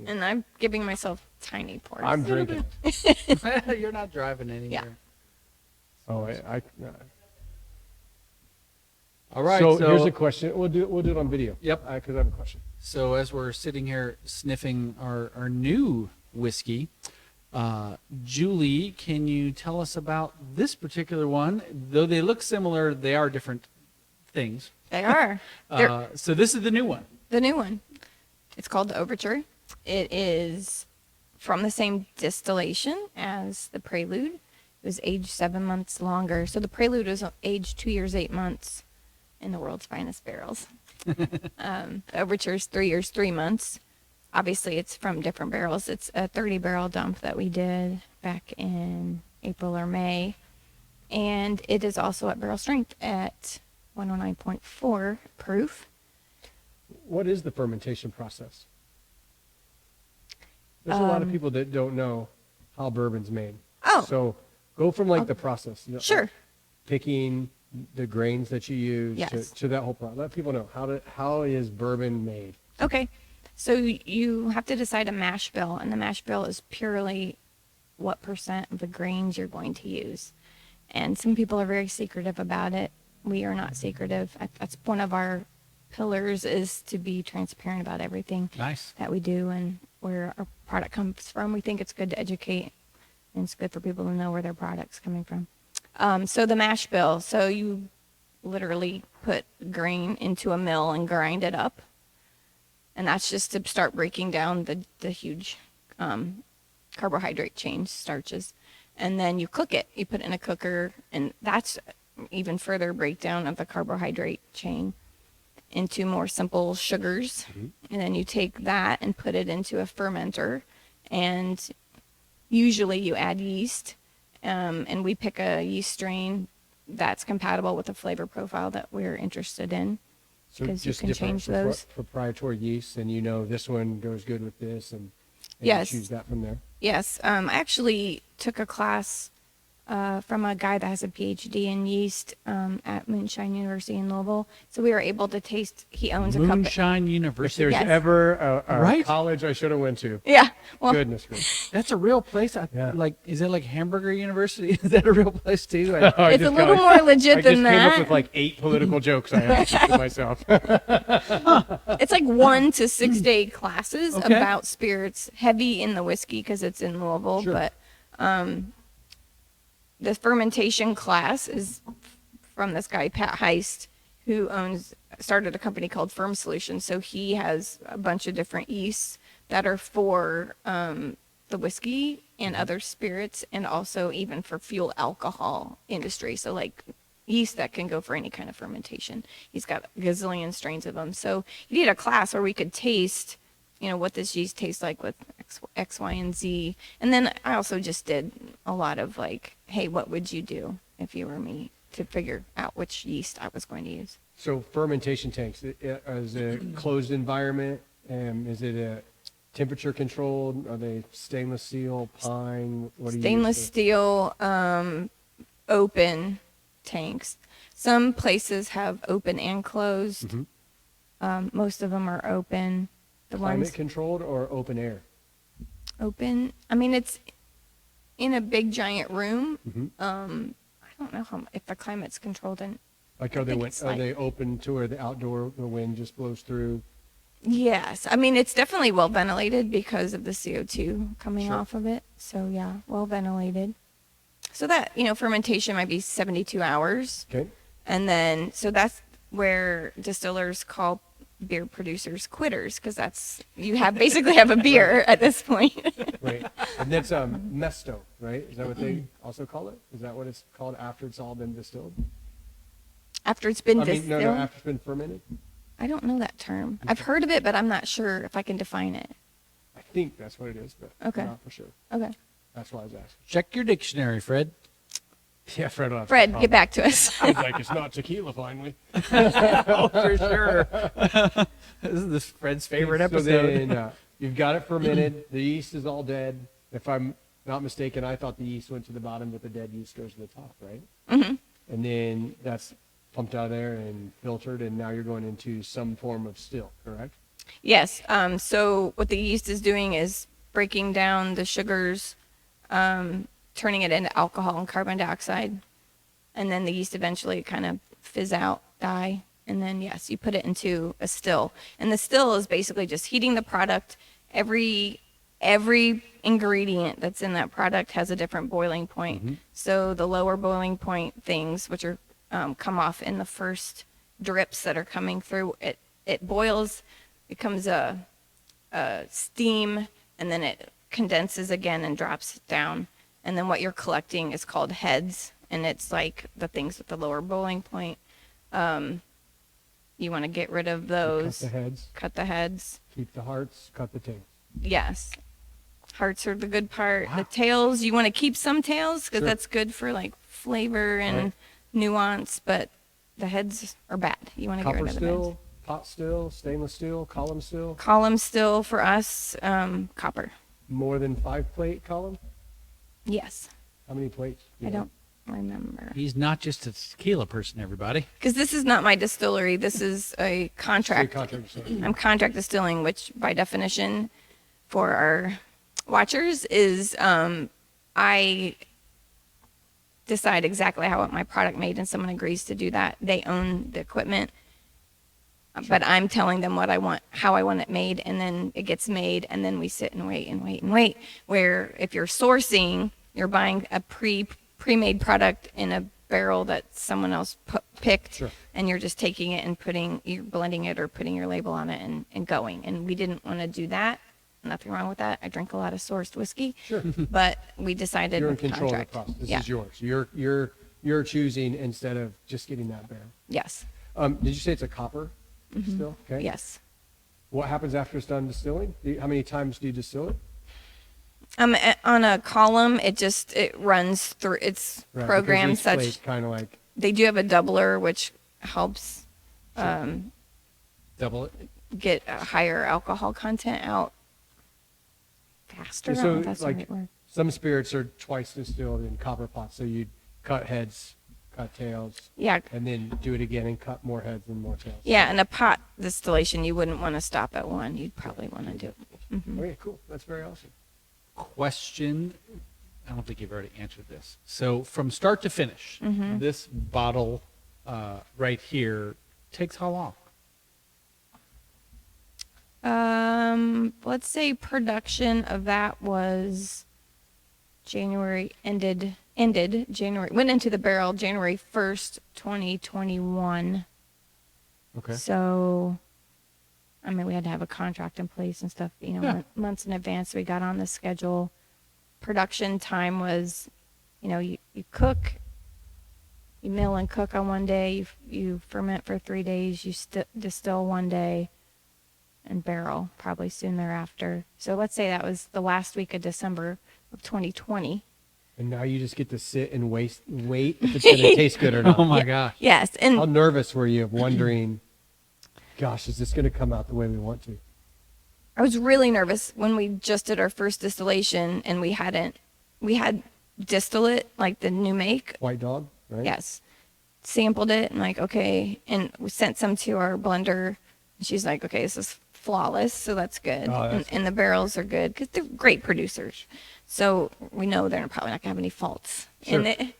And I'm giving myself tiny pours. I'm drinking. You're not driving anywhere. Yeah. Oh, All right. So here's a question. We'll do it on video. Yep. Because I have a question. So as we're sitting here sniffing our new whiskey, Julie, can you tell us about this particular one? Though they look similar, they are different things. They are. So this is the new one. The new one. It's called the Overture. It is from the same distillation as the Prelude. It was aged 7 months longer. So the Prelude was aged 2 years, 8 months in the world's finest barrels. The Overture is 3 years, 3 months. Obviously, it's from different barrels. It's a 30-barrel dump that we did back in April or May. And it is also at barrel strength at 109.4 proof. What is the fermentation process? There's a lot of people that don't know how bourbon's made. Oh. So go from like the process. Sure. Picking the grains that you use Yes. to that whole process. Let people know how is bourbon made. Okay. So you have to decide a mash bill, and the mash bill is purely what percent of the grains you're going to use. And some people are very secretive about it. We are not secretive. That's one of our pillars, is to be transparent about everything Nice. that we do and where our product comes from. We think it's good to educate, and it's good for people to know where their product's coming from. So the mash bill, so you literally put grain into a mill and grind it up. And that's just to start breaking down the huge carbohydrate chain, starches. And then you cook it. You put it in a cooker, and that's even further breakdown of the carbohydrate chain into more simple sugars. Mm-hmm. And then you take that and put it into a fermenter. And usually you add yeast. And we pick a yeast strain that's compatible with the flavor profile that we're interested in. So Because you just can different change those. proprietary yeasts, and this one goes good with this, and Yes. you choose that from there. Yes, I actually took a class from a guy that has a PhD in yeast at Moonshine University in Louisville. So we were able to taste. He owns a company. Moonshine If University. there's Yes. ever a Right? college I should have went to, Yeah, well, goodness gracious. That's a real place. Yeah. Like, is it like Hamburger University? Is that a real place too? I it's a just little got- more legit I than just came up that. with like 8 political jokes I have to keep to myself. It's like 1 to 6 day classes Okay. about spirits, heavy in the whiskey because it's in Louisville. Sure. But the fermentation class is from this guy, Pat Heist, who started a company called Firm Solutions. So he has a bunch of different yeasts that are for the whiskey and other spirits, and also even for fuel alcohol industry. So like yeast that can go for any kind of fermentation. He's got a gazillion strains of them. So he did a class where we could taste, what this yeast tastes like with X, Y, and Z. And then I also just did a lot of like, hey, what would you do if you were me, to figure out which yeast I was going to use. So fermentation tanks, is it a closed environment? Is it a temperature controlled? Are they stainless steel, pine? What do you Stainless use steel, open tanks. Some places have open and closed. Mhm. Most of them are open. The Climate ones controlled or open air? open, I mean, it's in a big giant room. Mhm. I don't know if the climate's controlled. And Like I are think it's like- they open to where the wind just blows through? yes, I mean, it's definitely well ventilated because of the CO2 coming Sure. off of it. So yeah, well ventilated. So that, fermentation might be 72 hours. Okay. And then, so that's where distillers call beer producers quitters, because you basically have a beer at this point. Right. And that's mesto, right? Is that what they also call it? Is that what it's called after it's all been distilled? After it's been I mean, distilled. no, after it's been fermented? I don't know that term. I've heard of it, but I'm not sure if I can define it. I think that's what it is, but Okay. I'm not for sure. Okay. That's why I was asking. Check your dictionary, Fred. Yeah, Fred. will have Fred, some get back to us. I was like, it's not tequila, finally. Oh, for sure. This is Fred's favorite So episode. then you've got it fermented. The yeast is all dead. If I'm not mistaken, I thought the yeast went to the bottom, but the dead yeast goes to the top, right? Hmm. And then that's pumped out of there and filtered, and now you're going into some form of still, correct? Yes. So what the yeast is doing is breaking down the sugars, turning it into alcohol and carbon dioxide, and then the yeast eventually kind of fizz out, die, and then yes, you put it into a still. And the still is basically just heating the product. Every ingredient that's in that product has a different boiling point. So the lower boiling point things, which are come off in the first drips that are coming through, it boils, becomes a steam, and then it condenses again and drops down. And then what you're collecting is called heads, and it's like the things with the lower boiling point. You want to get rid of those. Cut the heads, Cut the heads. keep the hearts, cut the tails. Yes. Hearts are the good part. Wow. The tails, you want to keep some tails because Sure. that's good for like flavor and Right. nuance, but the heads are bad. You want to get Copper rid of the heads. still, pot still, stainless steel, column still, Column still for us, copper. more than 5 plate column? Yes. How many plates? do I you have? don't remember. He's not just a tequila person, everybody. Because this is not my distillery. This is a State contract. contract, sorry. I'm contract distilling, which by definition for our watchers is I decide exactly how I want my product made, and someone agrees to do that. They own the equipment, but I'm telling them what I want, how I want it made, and then it gets made, and then we sit and wait and wait and wait. Where if you're sourcing, you're buying a pre-made product in a barrel that someone else picked, Sure. and you're just taking it and you're blending it or putting your label on it and going. And we didn't want to do that. Nothing wrong with that. I drink a lot of sourced whiskey, Sure. but we decided You're in with control contract. of the process. This Yeah. is yours. You're choosing instead of just getting that barrel. Yes. Did you say it's a copper still? Okay. Yes. What happens after it's done distilling? How many times do you distill it? On a column, it runs through. It's Right, programmed because each such. plate kind of like They do have a doubler, which helps Double it. get a higher alcohol content out faster. I So, don't know if that's like, the right word. some spirits are twice distilled in copper pots. So you cut heads, cut tails, Yeah. and then do it again and cut more heads and more tails. Yeah, and a pot distillation, you wouldn't want to stop at one. You'd probably want to do it. Okay, cool. That's very awesome. Question. I don't think you've already answered this. So from start to finish, this bottle right here takes how long? Let's say production of that was ended January, went into the barrel January 1st, 2021. Okay. So, I mean, we had to have a contract in place and stuff, Yeah. months in advance. So we got on the schedule. Production time was, you cook, you mill and cook on one day, you ferment for 3 days, you distill one day, and barrel probably soon thereafter. So let's say that was the last week of December of 2020. And now you just get to sit and wait if it's going to taste good or not. Oh my Yeah. gosh. Yes, and How nervous were you of wondering, gosh, is this going to come out the way we want to? I was really nervous when we just did our first distillation and we had distillate, like the new make. White dog, right? Yes. Sampled it and like, okay. And we sent some to our blender. And she's like, okay, this is flawless. So that's good. Oh, that's and the barrels are good because they're great producers. So we know they're probably not going to have any faults in Sure. it.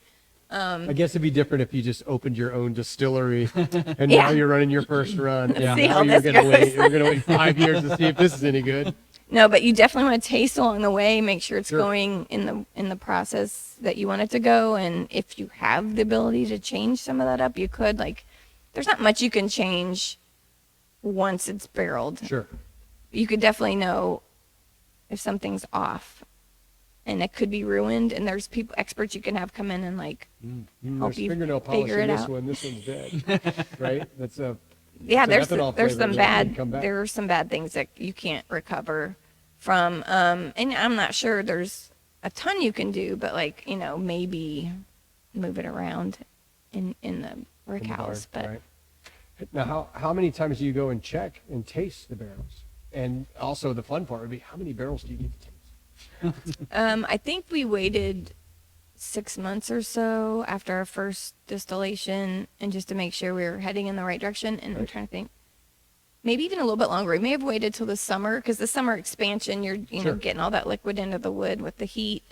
I guess it'd be different if you just opened your own distillery and Yeah. now you're running your first run. Yeah. See Now how you're this gonna wait. goes. You're going to wait 5 years to see if this is any good. No, but you definitely want to taste along the way, make sure it's Sure. going in the process that you want it to go. And if you have the ability to change some of that up, you could. Like, there's not much you can change once it's barreled. Sure. You could definitely know if something's off, and it could be ruined. And there's experts you can have come in and like help There's you fingernail polish figure in it this out. one. This one's dead. Right? That's a Yeah, It's an ethanol there's flavor some that can come back. there are some bad things that you can't recover from. And I'm not sure there's a ton you can do, but like, maybe move it around in the brick in the house. barn, But right? Now, how many times do you go and check and taste the barrels? And also the fun part would be, how many barrels do you get to taste? I think we waited 6 months or so after our first distillation, and just to make sure we were heading in the right direction. And I'm Right. trying to think, maybe even a little bit longer. We may have waited till the summer because the summer expansion, you're Sure. getting all that liquid into the wood with the heat.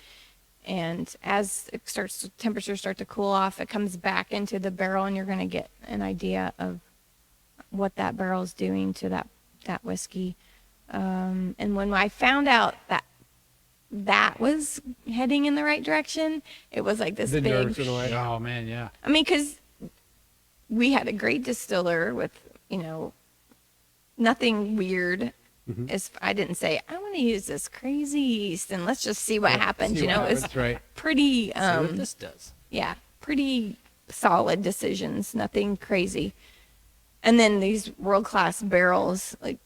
And as temperatures start to cool off, it comes back into the barrel, and you're going to get an idea of what that barrel is doing to that whiskey. And when I found out that was heading in the right direction, it was like this The big. nerves went away. Oh man, yeah. I mean, because we had a great distiller with nothing weird. As I didn't say, I want to use this crazy yeast and let's just see what happens. See what It was happens, right. pretty, See what this does. yeah, pretty solid decisions, nothing crazy. And then these world-class barrels, like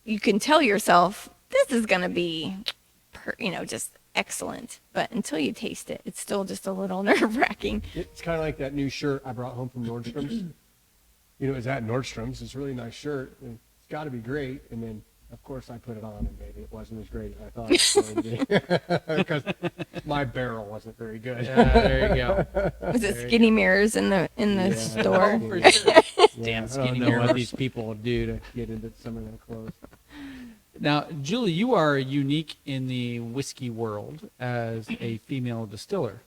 you can tell yourself, this is going to be, just excellent. But until you taste it, it's still just a little nerve-wracking. It's kind of like that new shirt I brought home from Nordstrom's. It was at Nordstrom's. It's a really nice shirt. And it's got to be great. And then, of course, I put it on, and maybe it wasn't as great as I thought it was going to be. Because my barrel wasn't very good. Yeah, there you go. Was it skinny mirrors in the Yeah. store? For sure. Damn I skinny don't know what mirrors. these people do to get into some of their clothes. Now, Julie, you are unique in the whiskey world as a female distiller.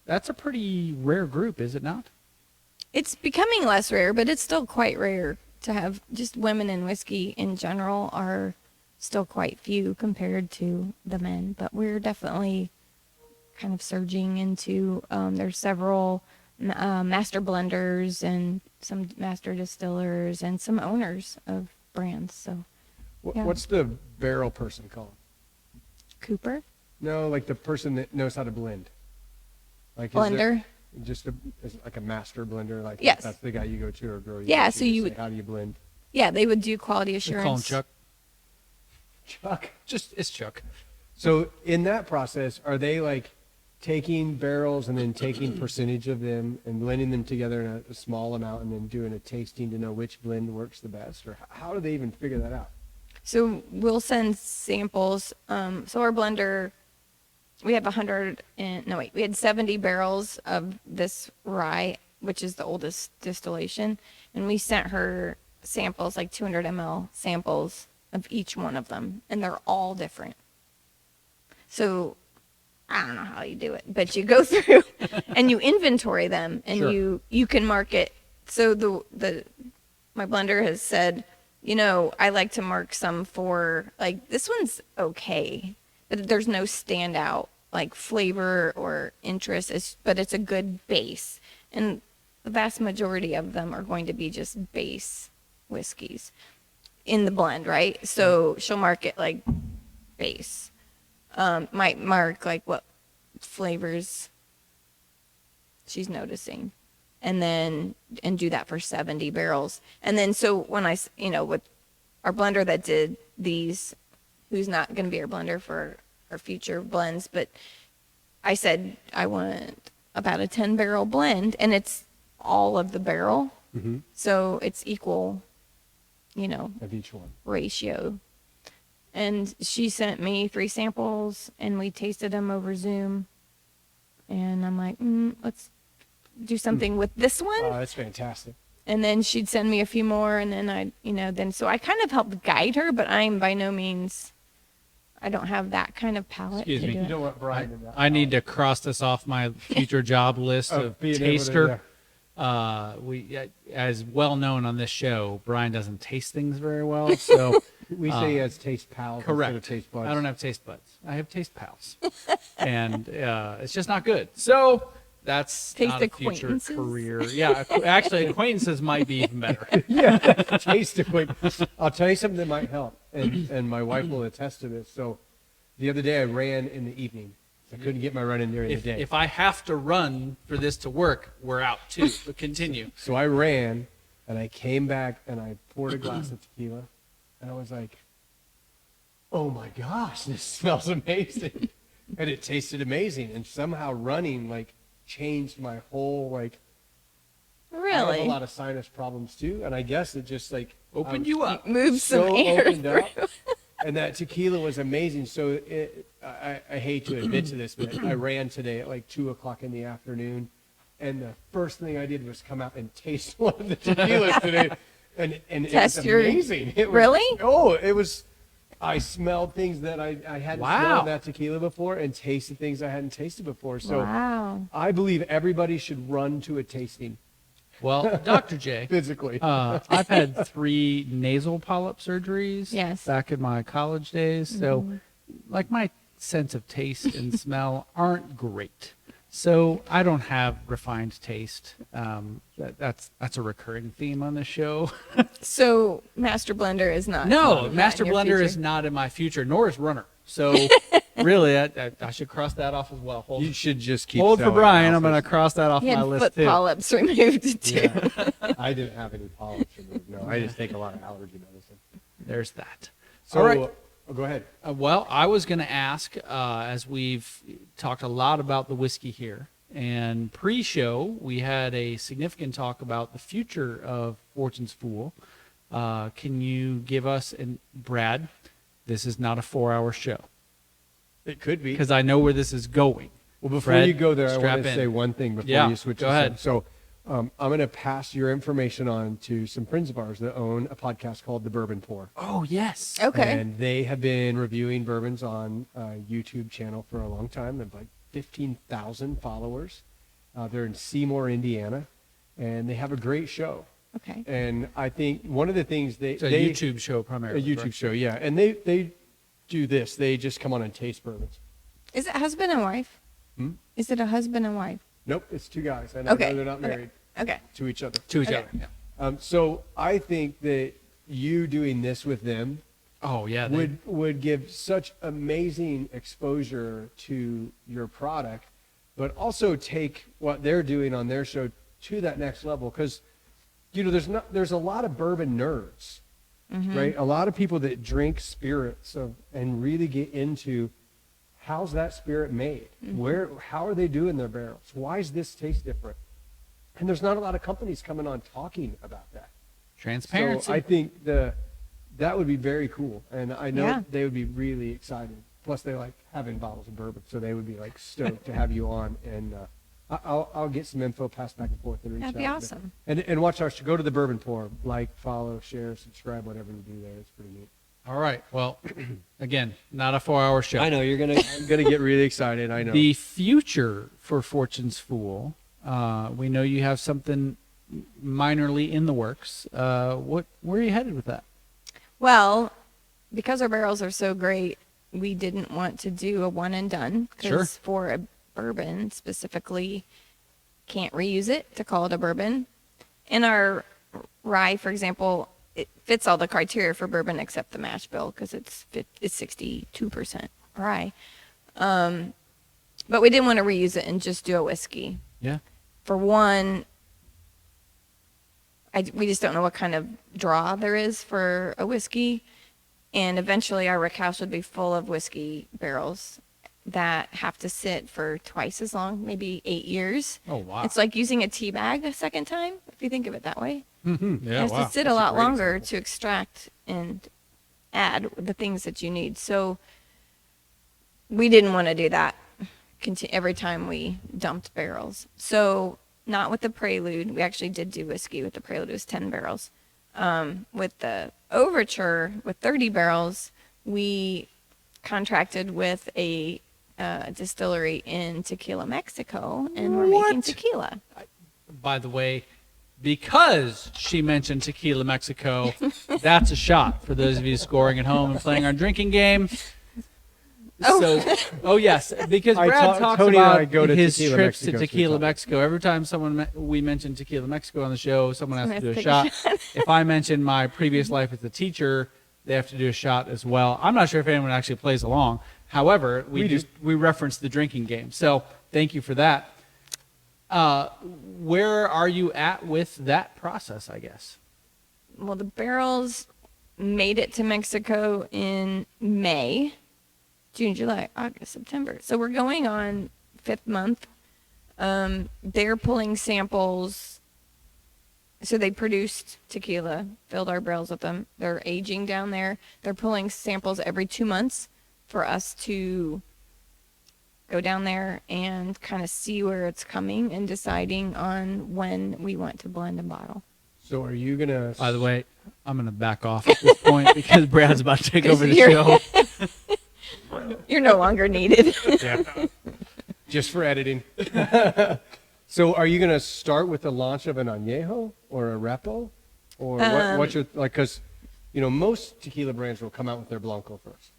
That's a pretty rare group, is it not? It's becoming less rare, but it's still quite rare to have just women in whiskey in general are still quite few compared to the men. But we're definitely kind of surging into, there's several master blenders and some master distillers and some owners of brands. So Yeah. What's the barrel person called? Cooper, No, like the person that knows how to blend. Like is there blender. just is it like a master blender, like Yes. that's the guy you go to or girl you Yeah, go to so to you say, would- how do you blend? Yeah, they would do quality We assurance. call him Chuck. Chuck. It's Chuck. So in that process, are they like taking barrels and then taking percentage of them and blending them together in a small amount and then doing a tasting to know which blend works the best? Or how do they even figure that out? So we'll send samples. So our blender, we have we had 70 barrels of this rye, which is the oldest distillation. And we sent her samples, like 200 ml samples of each one of them. And they're all different. So I don't know how you do it, but you go through and you inventory them and Sure. you can mark it. So my blender has said, I like to mark some for, like, this one's okay, but there's no standout, like, flavor or interest, but it's a good base. And the vast majority of them are going to be just base whiskeys in the blend, right? So she'll mark it, like, base. Might mark, like, what flavors she's noticing. And do that for 70 barrels. And then, so when with our blender that did these, who's not going to be our blender for our future blends, but I said, I want about a 10 barrel blend, and it's all of the barrel. Mm-hmm. So it's equal, Of each one. ratio. And she sent me 3 samples, and we tasted them over Zoom. And I'm like, let's do something with this one. Wow, that's fantastic. And then she'd send me a few more, and then so I kind of helped guide her, but I'm by no means, I don't have that kind of palate. Excuse to me. do You it. don't want Brian in that. I need to cross this off my future job list of being able to- taster. yeah. As well known on this show, Brian doesn't taste things very well, so We say he has taste pals instead correct. of taste buds. I don't have taste buds. I have taste pals, and it's just not good. So that's Taste not a future acquaintances? career. Yeah, actually, acquaintances might be even better. Yeah, taste acquaintance. I'll tell you something that might help, and my wife will attest to this. So the other day I ran in the evening. I couldn't get my run in during the day. If I have to run for this to work, we're out too. But continue. So I ran, and I came back, and I poured a glass of tequila, and I was like, oh my gosh, this smells amazing. And it tasted amazing. And somehow running, changed my whole, I have Really? a lot of sinus problems, too. And I guess it just, Open you up. Move some so air opened through. up. And that tequila was amazing. So I hate to admit to this, but I ran today at 2 o'clock in the afternoon. And the first thing I did was come out and taste one of the tequilas today. and it Test was your- amazing. It was, Really? Oh, it was. I smelled things that I hadn't Wow. smelled in that tequila before, and tasted things I hadn't tasted before. So Wow. I believe everybody should run to a tasting Well, Dr. J, physically. I've had 3 nasal polyp surgeries Yes. back in my college days. So, like, my sense of taste and smell aren't great. So I don't have refined taste. That's a recurring theme on the show. So Master Blender is not. No, not Master in your Blender is future. not in my future, nor is Runner. So really, I should cross that off as well. Hold, You should just keep. hold for selling Brian. I'm alphas. going to cross that off He my had list foot too. polyps removed too. Yeah. I didn't have any polyps removed. No, I just take a lot of allergy medicine. There's that. So, All right. go ahead. Well, I was going to ask, as we've talked a lot about the whiskey here, and pre-show we had a significant talk about the future of Fortune's Fool. Can you give us, and Brad, this is not a 4-hour show, It could be. because I know where this is going. Well, before Fred, you go there, I strap want to in. say one thing before Yeah, you switch. go this ahead. up. So, I'm going to pass your information on to some friends of ours that own a podcast called The Bourbon Pour. Oh, yes. Okay. And they have been reviewing bourbons on a YouTube channel for a long time. They have like 15,000 followers. They're in Seymour, Indiana, and they have a great show. Okay. And I think one of the things It's a YouTube show primarily. a YouTube correct? show, yeah. And they do this. They just come on and taste bourbons. Is it husband and wife? Hmm? Is it a husband and wife? Nope, it's 2 guys. And Okay. I know they're not Okay. married Okay. to each other. To each Okay. other. Yeah. So I think that you doing this with them Oh, yeah. they- would give such amazing exposure to your product, but also take what they're doing on their show to that next level. Because there's a lot of bourbon nerds, right? A lot of people that drink spirits and really get into how's that spirit made, how are they doing their barrels, why does this taste different, and there's not a lot of companies coming on talking about that. Transparency. So I think that would be very cool, and I know Yeah. they would be really excited. Plus, they like having bottles of bourbon, so they would be like stoked to have you on. And I'll get some info passed back and forth and reach That'd be out. awesome. And watch our show. Go to the Bourbon Pour, like, follow, share, subscribe, whatever you do there. It's pretty neat. All right. Well, again, not a 4-hour show. I know I'm gonna get really excited. I know. The future for Fortune's Fool. We know you have something minorly in the works. Where are you headed with that? Well, because our barrels are so great, we didn't want to do a one and done. Sure. Because for a bourbon specifically, can't reuse it to call it a bourbon. In our rye, for example, it fits all the criteria for bourbon except the mash bill because it's 62% rye. But we didn't want to reuse it and just do a whiskey. Yeah. For one, we just don't know what kind of draw there is for a whiskey. And eventually our rick house would be full of whiskey barrels that have to sit for twice as long, maybe 8 years. Oh, wow. It's like using a tea bag a second time, if you think of it that way. Mm-hmm. It Yeah. has Wow. to sit a lot longer to extract and add the things that you need. So we didn't want to do that every time we dumped barrels. So not with the Prelude. We actually did do whiskey with the Prelude. It was 10 barrels. With the Overture, with 30 barrels, we contracted with a distillery in Tequila, Mexico, and we're making What? tequila. By the way, because she mentioned Tequila Mexico, that's a shot for those of you scoring at home and playing our drinking game. So, yes, because Brad talks Tony and I about go to his Tequila trips Mexico, to so we Tequila talk. Mexico. Every time we mention Tequila Mexico on the show, someone has to do a Someone shot. has If I mention my previous life as a teacher, they have to do a shot as well. I'm not sure if anyone actually plays along. However, we reference the drinking game. So thank you for that. Where are you at with that process, I guess? Well, the barrels made it to Mexico in May, June, July, August, September. So we're going on 5th month. They're pulling samples. So they produced tequila, filled our barrels with them. They're aging down there. They're pulling samples every 2 months for us to go down there and kind of see where it's coming and deciding on when we want to blend and bottle. So are you gonna? By the way, I'm going to back off at this point because Brad's about to take over the You're- show. You're no longer needed. Yeah. Just for editing. So are you gonna start with the launch of an añejo or a repo, or what's your like? Because most tequila brands will come out with their blanco first,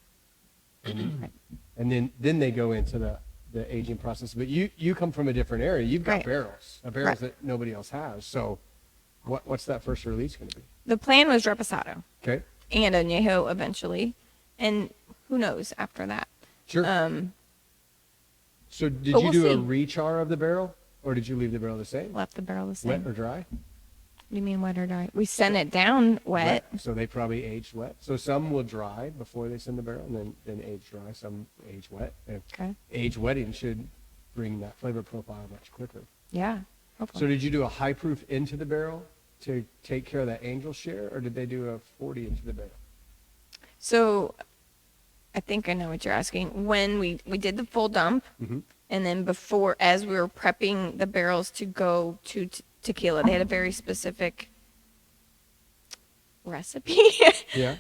and then they go into the aging process. But you come from a different area. You've got Right. barrels Right. that nobody else has. So what's that first release going to be? The plan was reposado Okay. and añejo eventually, and who knows after that. Sure. So did but you we'll do a see. rechar of the barrel, or did you leave the barrel the same? Left the barrel the same. Wet or dry? What do you mean wet or dry? We sent it down wet. So they probably aged wet. So some will dry before they send the barrel, and then age dry. Some age wet. And Okay. age wetting should bring that flavor profile much quicker. Yeah. Hopefully. So did you do a high proof into the barrel to take care of that angel share, or did they do a 40 into the barrel? So I think I know what you're asking. When we did the full dump, Mm-hmm. and then before, as we were prepping the barrels to go to tequila, they had a very specific recipe. Yeah.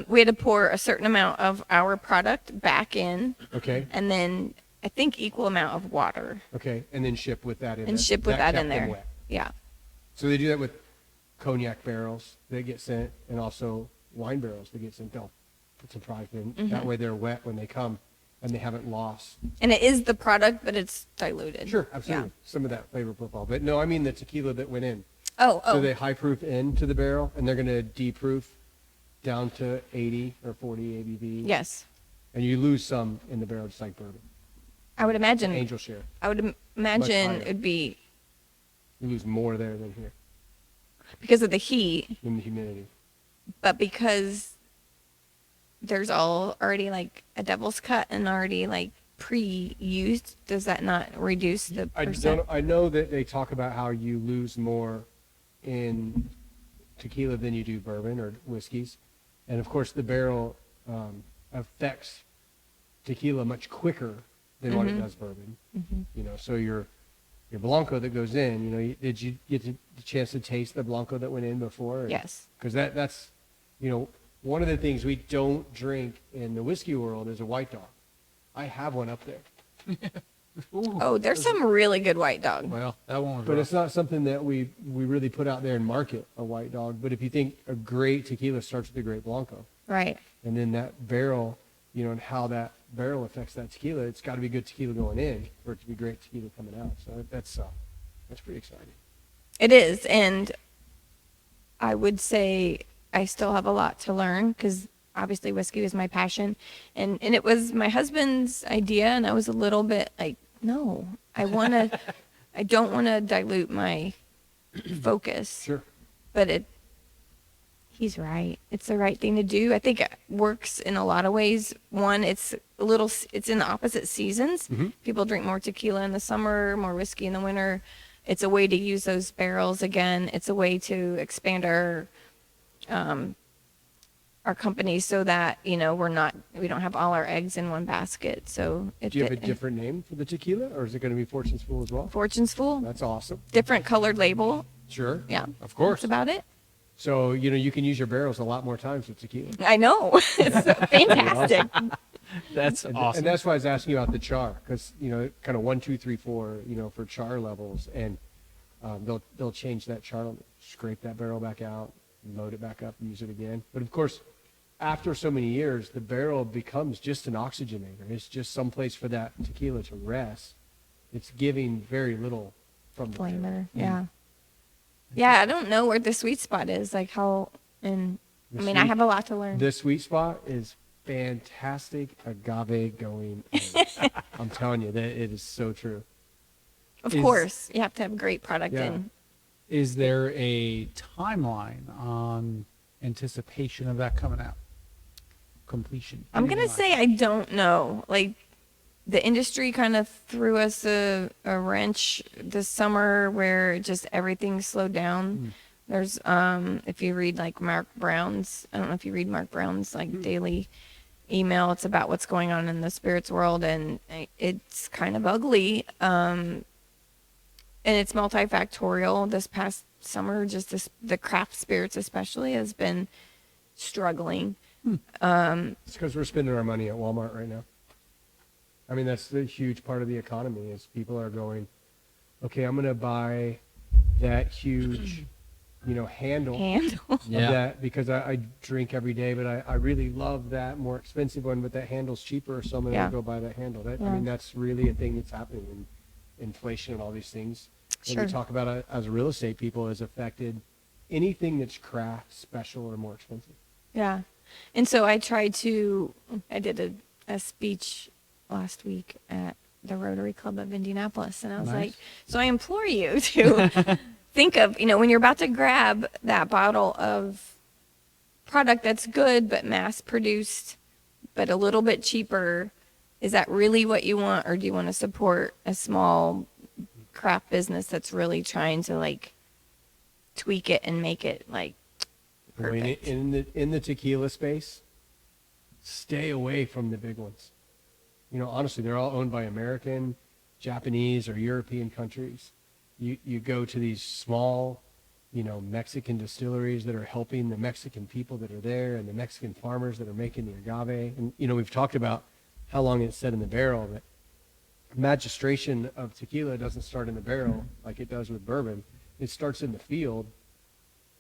We had to pour a certain amount of our product back in, Okay. and then I think equal amount of water, Okay. And then ship with that in and there. ship with that in kept them there. wet. Yeah. So they do that with cognac barrels that get sent, and also wine barrels that get sent. They'll put some product in. That way they're wet when they come, and they haven't lost. And it is the product, but it's diluted. Sure, absolutely. Some of that flavor profile. But no, I mean the tequila that went in. Oh, So oh. they high proof into the barrel, and they're going to deproof down to 80 or 40 ABV. Yes. And you lose some in the barrel, just like bourbon. I would imagine. Angel share. I would imagine higher. it'd be You lose more there than here, because of the heat, in the humidity. but because there's already like a devil's cut and already like pre-used, does that not reduce the percent? I know that they talk about how you lose more in tequila than you do bourbon or whiskeys. And of course, the barrel affects tequila much quicker than what it does bourbon. So your Blanco that goes in, did you get the chance to taste the Blanco that went in before? Yes. Because that's, one of the things we don't drink in the whiskey world is a white dog. I have one up there. Ooh. Oh, there's some really good white dog. Well, that one was But rough. it's not something that we really put out there and market, a white dog. But if you think a great tequila starts with a great Blanco, Right. and then that barrel, and how that barrel affects that tequila, it's got to be good tequila going in for it to be great tequila coming out. So that's pretty exciting. It is, and I would say I still have a lot to learn because obviously whiskey was my passion, and it was my husband's idea, and I was a little bit like, no, I don't want to dilute my focus. Sure. But he's right. It's the right thing to do. I think it works in a lot of ways. One, it's in the opposite seasons. People drink more tequila in the summer, more whiskey in the winter. It's a way to use those barrels again. It's a way to expand our company so that, we don't have all our eggs in one basket. So Do you have a different name for the tequila, or is it going to be Fortune's Fool as well? Fortune's Fool, That's awesome. different colored label. Sure. Yeah. Of course. That's about it. So, you can use your barrels a lot more times with tequila. I know. It's fantastic. That's And, awesome. and that's why I was asking you about the char, because kind of 1, 2, 3, 4, for char levels, and they'll change that char level, scrape that barrel back out, load it back up, use it again. But of course, after so many years, the barrel becomes just an oxygenator. It's just some place for that tequila to rest. It's giving very little from the barrel. Flavor. Yeah. Yeah, I don't know where the sweet spot is. Like how, and The I mean, I sweet- have a lot to learn. The sweet spot is fantastic agave going in. I'm telling you, that it is so true. Of is- course, you have to have great product Yeah. in. Is there a timeline on anticipation of that coming out? Completion. I'm Anything gonna like say I don't know. Like the industry kind of threw us a wrench this summer where just everything slowed down. There's if you read like Mark Brown's, I don't know if you read Mark Brown's like daily email, it's about what's going on in the spirits world, and it's kind of ugly. and it's multifactorial. This past summer, the craft spirits especially has been struggling. It's because we're spending our money at Walmart right now. I mean, that's the huge part of the economy is people are going, okay, I'm going to buy that huge, handle of Yeah. that because I drink every day, but I really love that more expensive one, but that handle's cheaper, so I'm going to Yeah. go buy that handle. I Yeah. mean, that's really a thing that's happening in inflation and all these things. That Sure. we talk about as real estate people has affected anything that's craft, special, or more expensive. Yeah. And so I did a speech last week at the Rotary Club of Indianapolis. And I was Nice. like, so I implore you to think of, when you're about to grab that bottle of product that's good, but mass produced, but a little bit cheaper, is that really what you want? Or do you want to support a small craft business that's really trying to like tweak it and make it like I mean, perfect? in the tequila space, stay away from the big ones. Honestly, they're all owned by American, Japanese, or European countries. You go to these small, Mexican distilleries that are helping the Mexican people that are there and the Mexican farmers that are making the agave. And, we've talked about how long it's set in the barrel, but magistration of tequila doesn't start in the barrel like it does with bourbon. It starts in the field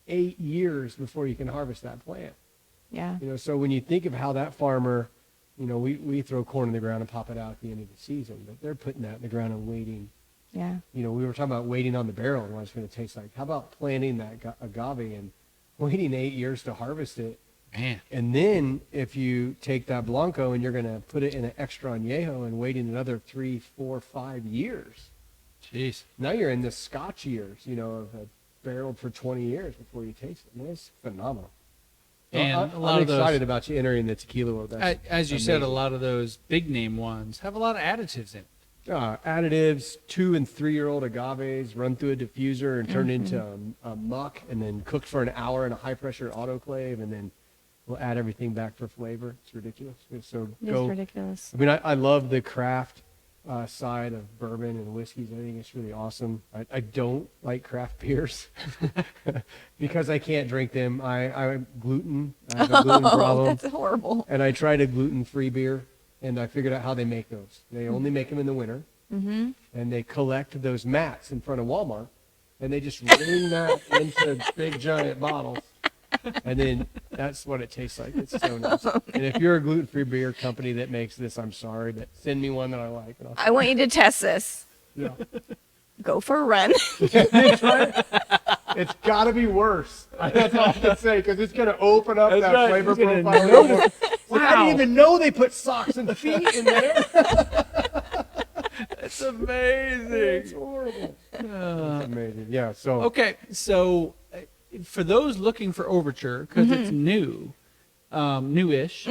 8 years before you can harvest that plant. Yeah. So when you think of how that farmer, we throw corn in the ground and pop it out at the end of the season, but they're putting that in the ground and waiting. Yeah. We were talking about waiting on the barrel and what it's going to taste like. How about planting that agave and waiting 8 years to harvest it? Man. And then if you take that Blanco and you're going to put it in an extra añejo and waiting another 3, 4, 5 years, Jeez. now you're in the Scotch years, of a barreled for 20 years before you taste it. Man, it's phenomenal. So And a I'm lot of those, excited about you entering the tequila world. That's as you said, a amazing. lot of those big name ones have a lot of additives in it. Additives, 2- and 3-year-old agaves run through a diffuser and turned into a muck and then cooked for an hour in a high pressure autoclave, and then we'll add everything back for flavor. It's ridiculous. So It's ridiculous. I mean, I love the craft side of bourbon and whiskeys. I think it's really awesome. I don't like craft beers because I can't drink them. I'm gluten. I have a gluten problem. That's horrible. And I tried a gluten-free beer, and I figured out how they make those. They only make them in the winter, and they collect those mats in front of Walmart, and they just ring that into big giant bottles, and then that's what it tastes like. It's so nice. And if you're a gluten-free beer company that makes this, I'm sorry, but send me one that I like. And I want you to test this. yeah. Go for a run. It's got to be worse. That's all I can say, because it's going to open up that right. flavor It's gonna profile. notice. Like, I didn't even know they put socks and feet in there. It's amazing. It's horrible. It's amazing. Yeah. So Okay, so for those looking for Overture, because it's new, newish,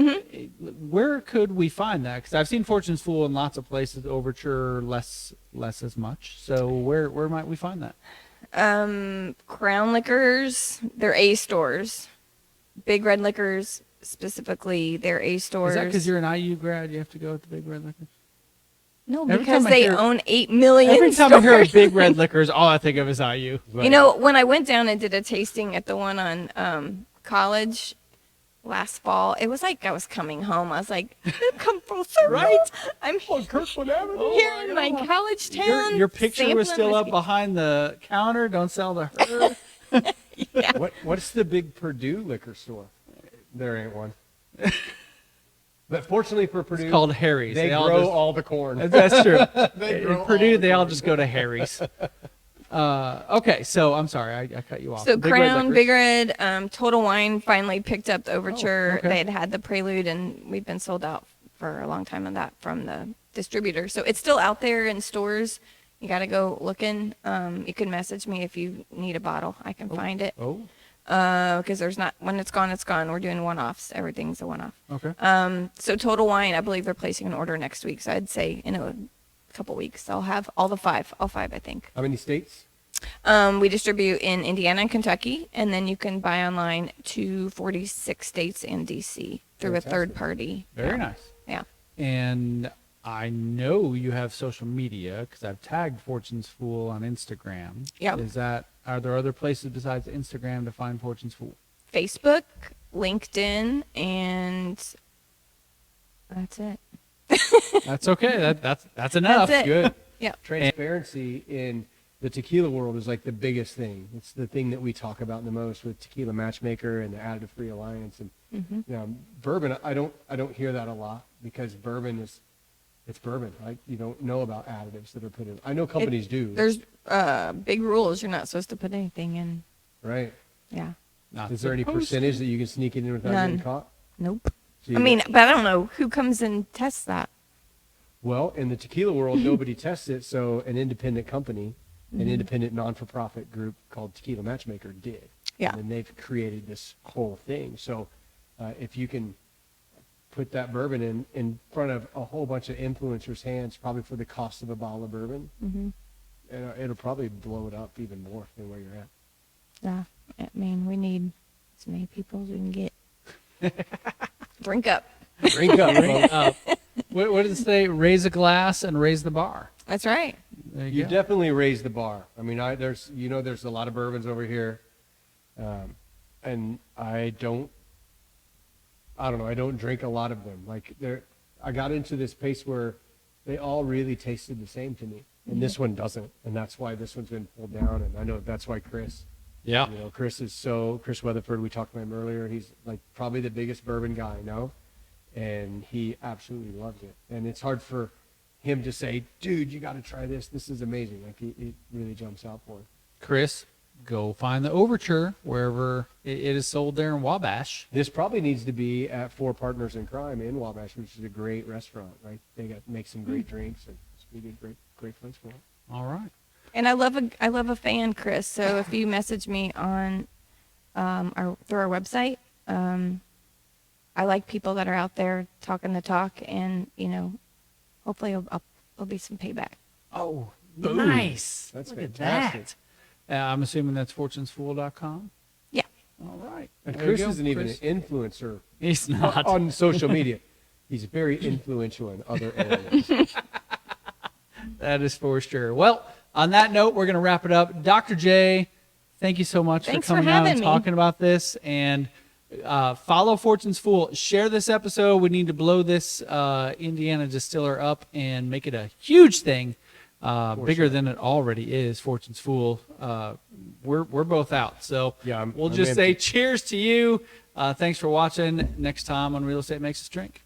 where could we find that? Because I've seen Fortune's Fool in lots of places, Overture less as much. So where might we find that? Crown Liquors, they're A stores. Big Red Liquors, specifically, they're A stores. Is that because you're an IU grad? You have to go with the Big Red Liquors? No, Every because time I they hear- own 8 million Every time I hear stores. Big Red Liquors, all I think of is IU. You know, when I went down and did a tasting at the one on College last fall, it was like I was coming home. I was like, come full circle. Right? I'm on Kirkwood Avenue. here in my college town. Your picture was sampling still up whiskey. behind the counter. Don't sell to her. Yeah. What's the big Purdue liquor store? There ain't one. But fortunately for Purdue, It's called Harry's. they all grow just- all the corn. That's true. They In grow Purdue, all the they all corn. just go to Harry's. Okay, so I'm sorry, I cut you off. So Big Red Crown, Liquors. Big Red, Total Wine finally picked up the Overture. okay. They had had the Prelude, and we've been sold out for a long time on that from the distributor. So it's still out there in stores. You got to go looking. You can message me if you need a bottle. I can find it. Oh, Because there's not, when it's gone, it's gone. We're doing one-offs. Everything's a one-off. okay. So Total Wine, I believe they're placing an order next week. So I'd say in a couple weeks, I'll have all five, I think. How many states? We distribute in Indiana and Kentucky, and then you can buy online to 46 states and DC through Fantastic. a third party. Very Yeah. nice. Yeah. And I know you have social media because I've tagged Fortune's Fool on Instagram. Yep. Are there other places besides Instagram to find Fortune's Fool? Facebook, LinkedIn, and that's it. That's okay. That's enough. That's it. Good. Yep. Transparency in the tequila world is like the biggest thing. It's the thing that we talk about the most with Tequila Matchmaker and the Additive Free Alliance. And bourbon, I don't hear that a lot because bourbon it's bourbon. You don't know about additives that are put in. I know companies do. There's big rules. You're not supposed to put anything in. Right. Yeah. Not Is there any supposed to. percentage that you can sneak it in without None. getting caught? Nope. So you I mean, but I don't know who comes and tests that. well, in the tequila world, nobody tests it. So an independent company, an independent non-for-profit group called Tequila Matchmaker did. Yeah. And they've created this whole thing. So if you can put that bourbon in front of a whole bunch of influencers' hands, probably for the cost of a bottle of bourbon, it'll probably blow it up even more than where you're at. Yeah. I mean, we need as many people as we can get. Drink up. Drink up, folks. What does it say? Raise a glass and raise the bar. That's right. There You go. definitely raise the bar. I mean, there's a lot of bourbons over here, and I don't know. I don't drink a lot of them. Like I got into this pace where they all really tasted the same to me, and this one doesn't, and that's why this one's been pulled down. And I know that's why Chris. Yeah. Chris Weatherford. We talked about him earlier. He's like probably the biggest bourbon guy I know, and he absolutely loves it. And it's hard for him to say, dude, you got to try this. This is amazing. Like it really jumps out for him. Chris, go find the Overture wherever it is sold there in Wabash. This probably needs to be at Four Partners in Crime in Wabash, which is a great restaurant, right? They make some great drinks, and it's really a great place for it. All right. And I love a fan, Chris. So if you message me on through our website, I like people that are out there talking the talk, and hopefully there'll be some payback. Oh, nice. That's Look fantastic. at that. I'm assuming that's fortunesfool.com. Yeah. All right. And There you Chris go, isn't even Chris. an influencer He's not. on social media. He's very influential in other areas. That is for sure. Well, on that note, we're going to wrap it up. Dr. J, thank you so much Thanks for for coming out and having me. talking about this. And follow Fortune's Fool. Share this episode. We need to blow this Indiana distiller up and make it a huge thing, bigger than it already is. Fortune's Fool. We're both out. So Yeah, we'll I'm just say empty. cheers to you. Thanks for watching. Next time on Real Estate Makes Us Drink.